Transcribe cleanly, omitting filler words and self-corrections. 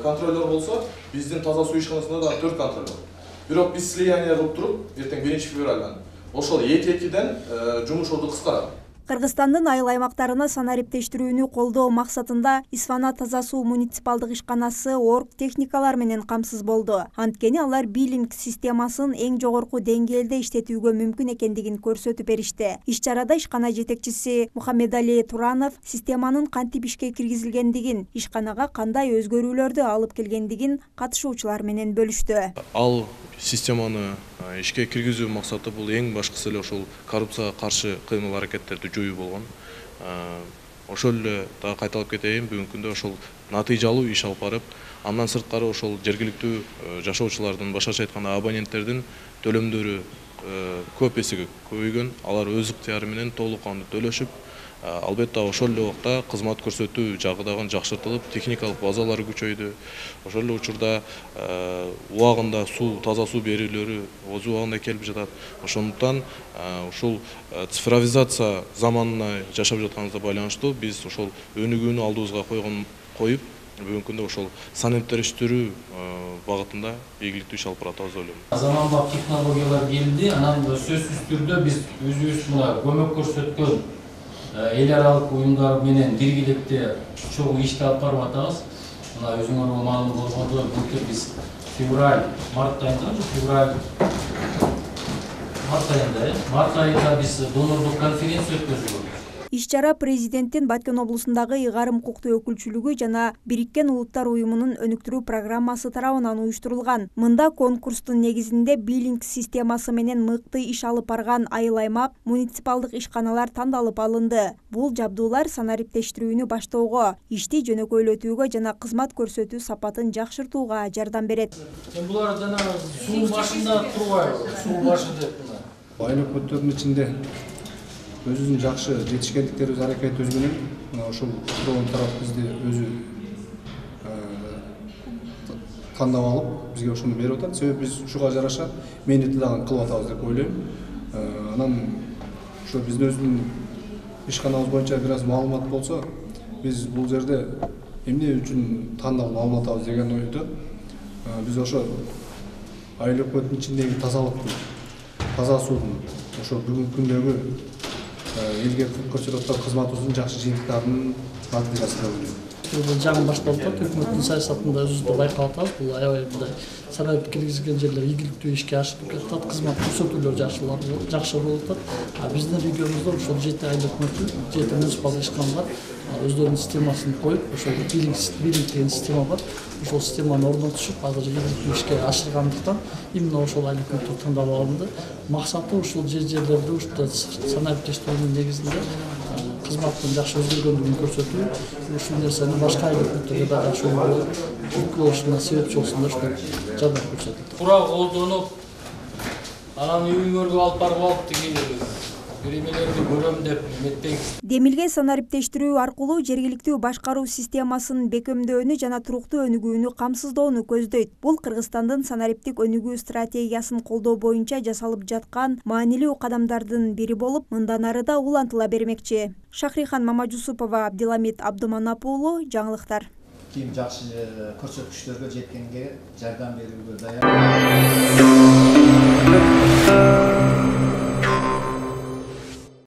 Контроллер болсо, биздин таза суу ишканасында да 4 контроллер. Бирок биз слияние кылып туруп, эртең 1-февралдан ошол 2-2ден жумуш орду кыскарат. Кыргызстандын айыл аймактарына санариптештирүүнү колдоо максатында Исфана таза суу муниципалдык ишканасы орг техникалар менен камсыз болду. Анткени алар биллинг системасын эң жогорку деңгээлде иштетүүгө мүмкүн экендигин көрсөтүп беришти. Иш-чарада ишкана жетекчиси Мухаммедали Туранов системанын кантип ишке киргизилгендигин, ишканага кандай өзгөрүүлөрдү алып келгендигин катышуучулар менен бөлүштү. Ал системаны ишке киргизүү максаты бул эң башкысы эле ошол коррупцияга каршы кыймыл аракеттерди жоюу болгон. Ошол эле дагы кайталап кетейин, бүгүнкү күндө ошол натыйжалуу иш алып барып, андан сырткары ошол жергиликтүү жашоочулардын, башкача айтканда абоненттердин төлөмдөрү көп эсеге көбөйгөн. Алар өз ыктыяры менен толук кандуу төлөшүп, албетте ошол эле убакта кызмат көрсөтүү жагы дагы жакшыртылып, техникалык базалар күчөйдү. Ошол эле учурда убагында таза суу берүүлөрү өз убагында келип жатат. Ошондуктан ушул цифровизация заманына жашап жатканыбызга байланыштуу биз ошол өнүгүүнү алдыбызга коюп, бүгүнкү күндө ошол санариптештирүү багытында ийгиликтүү иш алып баратабыз деп ойлойм. Заманбап технологиялар келди, анан сөзсүз түрдө биз өзүбүз мына көмөк көрсөткөн эл аралык уюмдар менен биргеликте чогуу ишти алып барып атабыз. Мына өзүңөргө маалым болгондой, былтыр биз март айында биз донорлук конференция өткөздүк. Иш-чара президенттин Баткен облусундагы ыйгарым укуктуу өкүлчүлүгү жана Бириккен Улуттар уюмунун өнүктүрүү программасы тарабынан уюштурулган. Мында конкурстун негизинде биллинг системасы менен мыкты иш алып барган айыл аймак, муниципалдык ишканалар тандалып алынды. Бул жабдуулар санариптештирүүнү баштоого, ишти жөнөкөйлөтүүгө жана кызмат көрсөтүү сапатын жакшыртууга жардам берет. Булар жана суу башында турбайбы, суу башы деп мына. Айыл өкмөттөрдүн ичинде өзүнүн жакшы жетишкендиктерибиз аракетибиз менен ошол турган тарап бизди өзү тандап алып, бизге ошону берип атат. Себеби биз ушуга жараша мээнетти дагы кылып атабыз деп ойлойм. Анан ошо биздин өзүнүн ишканабыз боюнча бир аз маалымат болсо, биз бул жерде эмне үчүн тандалып алып атабыз деген ойдо биз ошо айыл өкмөттүн ичиндеги тазалыктын, таза суудун, ошо бүгүнкү күндөгү элге көрсөтүп аткан кызматыбыздын жакшы жыйынтыктарынын натыйжасы деп ойлойм. Бул жаңы башталып атат, өкмөттүн саясатында өзүбүздү байкап атабыз. Бул аябай мындай санарип киргизилген жерлер ийгиликтүү ишке ашып жатат, кызмат көрсөтүүлөр жакшы болуп атат. Биздин регионубузда ошол 7 айыл өкмөтү, 7 муниципалдык ишканалар өздөрүнүн системасын коюп, ошол биллинг деген система бар. Ошол системаны орнотушуп, азыр ийгиликтүү ишке ашыргандыктан именно ошол айыл өкмөттөр тандалып алынды. Максаты ушул жерлерде ушул санариптештирүүнүн негизинде кызматтын жакшы өзгөргөндүгүн көрсөтүү, ушул нерсени башка айыл өкмөттөргө да жакшы болушуна себепчи болсун деп жардам көрсөтүлдү. Курал колдонуп, анан үйүңөргө алып барып алып тиги биремелерди көрөм деп эметпеңиз. Демилген санариптештирүү аркылуу жергиликтүү башкаруу системасын бекемдөөнү жана туруктуу өнүгүүнү камсыздоону көздөйт. Бул Кыргызстандын санариптик өнүгүү стратегиясын колдоо боюнча жасалып жаткан маанилүү кадамдардын бири болуп, мындан ары да улантыла бермекчи. Шахрихан Мамажусупова, Абдиламит Абдуманап уулу, жаңылыктар. Ким жакшы көрсөткүчтөргө жеткенге жардам берүүгө даяр.